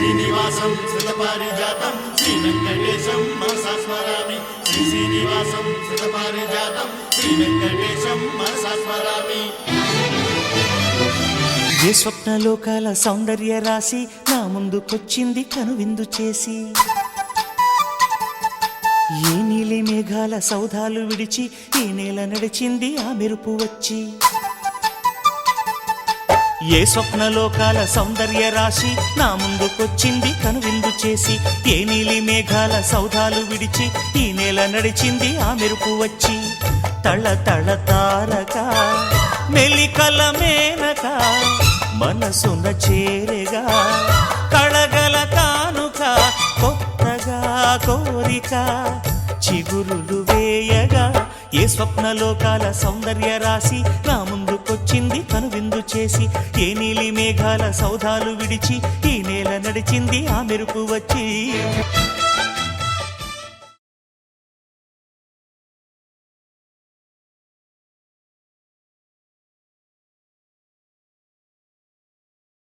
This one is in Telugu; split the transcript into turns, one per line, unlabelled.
శ్రీనివాసం శతపారిజాతం శ్రీ వెంకటేశం మనసా స్మరామి శ్రీనివాసం శతపారిజాతం శ్రీ వెంకటేశం మనసా స్మరామి
ఏ స్వప్నలోకాల సౌందర్య రాశి నా ముందుకొచ్చింది కనువిందు చేసి ఏ నీలి మేఘాల సౌధాలు విడిచి ఈ నేల నడిచింది ఆ మెరుపు వచ్చి ఏ స్వప్నలోకాల సౌందర్య రాశి నా ముందుకొచ్చింది కనువిందు చేసి ఏ నీలి మేఘాల సౌధాలు విడిచి ఈ నేల నడిచింది ఆ మెరుపు వచ్చి తళ తళ తారక మెలికల మేనక మనసున చేరేగా కళగల కానుక కొత్తగా కోరిక చిగురులు వేయగా ఏ స్వప్నలోకాల సౌందర్య రాశి నా ముందుకొచ్చింది కనువిందు చేసి ఏ నీలి మేఘాల సౌధాలు విడిచి ఈ నేల నడిచింది ఆ మెరుపు వచ్చి